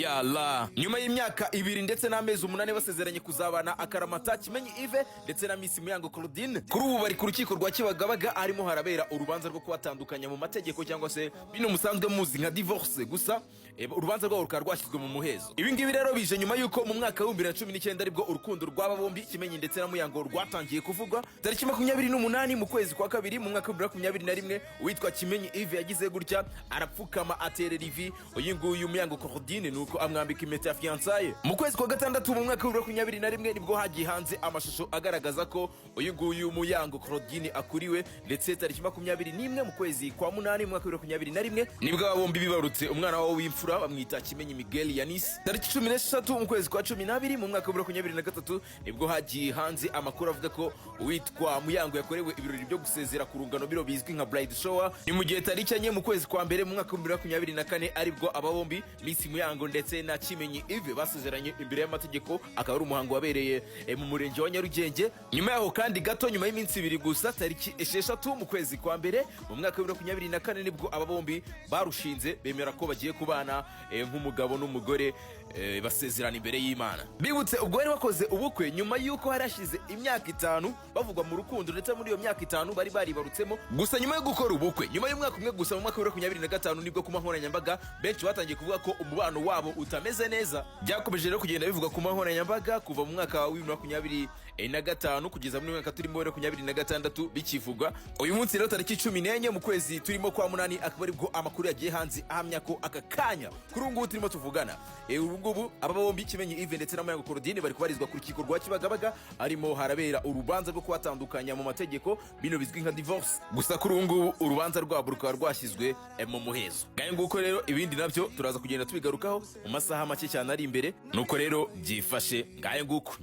yala nyuma y'imyaka 2 ndetse n'amezi 8 basezeranye kuzabana akaramata Kimenyi Yves ndetse na Miss Muyango Claudine, kuri ubu bari ku rukiko rwa Kibagabaga harimo harabera urubanza rwo kubatandukanya mu mategeko cyangwa se bino musanzwe muzi nka divorce. Gusa urubanza rwabo rukaba rwashyizwe mu muhezo. Ibi ngibi rero bije nyuma yuko mu mwaka wa 2019 aribwo urukundo rw'aba bombi Kimenyi ndetse na Muyango rwatangiye kuvugwa. Tariki 28 mu kwezi kwa kabiri mu mwaka wa 2021 uwitwa Kimenyi Yves yagize gutya arapfukama aterera ivi uyu nguyu Muyango Claudine nuko amwambika impeta ya fiançailles. Mu kwezi kwa gatandatu mu mwaka wa 2021 nibwo hagiye hanze amashusho agaragaza ko uyu nguyu Muyango Claudine akuriwe, ndetse tariki 21 mu kwezi kwa 8 mu mwaka wa 2021 nibwo aba bombi bibarutse umwana wabo w'imfura bamwita Kimenyi Miguel Yanis. Tariki 13 mu kwezi kwa 12 mu mwaka wa 2023 nibwo hagiye hanze amakuru avuga ko uwitwa Muyango yakorewe ibirori byo gusezera ku rungano biro bizwi nka bride shower. Ni mu gihe tariki enye mu kwezi kwa mbere mu mwaka wa 2024 aribwo aba bombi Miss Muyango ndetse na Kimenyi Yves basezeranye imbere y'amategeko, akaba ari umuhango wabereye mu murenge wa Nyarugenge. Nyuma yaho kandi gato nyuma y'iminsi 2 gusa tariki 6 mu kwezi kwa mbere mu mwaka wa 2024 nibwo aba bombi barushinze bemera ko bagiye kubana nk'umugabo n'umugore basezerana imbere y'Imana. Bibutse ubwo bari bakoze ubukwe nyuma yuko harashize imyaka 5 bavugwa mu rukundo, ndetse muri iyo myaka 5 bari baribarutsemo. Gusa nyuma yo gukora ubukwe nyuma y'umwaka umwe gusa mu mwaka wa 2025 nibwo ku mahoranyambaga benshi batangiye kuvuga ko umubano wabo utameze neza. Byakomeje rero kugenda bivuga ku mahoranyambaga kuva mu mwaka wa 2025 kugeza mu mwaka turimo 2026 bikivugwa. Uyu munsi rero tariki 14 mu kwezi turimo kwa 8 akaba aribwo amakuru yagiye hanze ahamya ko aka kanya kuri ubu turimo tuvugana ubu aba bombi Kimenyi Yves ndetse na Muyango Claudine bari kubarizwa ku rukiko rwa Kibagabaga harimo harabera urubanza rwo kubatandukanya mu mategeko bino bizwi nka divorce. Gusa kuri ubu urubanza rwabo rukaba rwashyizwe mu muhezo. Ngaye nguko rero ibindi nabyo turaza kugenda tubigarukaho mu masaha make cyane ari imbere, nuko rero byifashe ngaye nguko.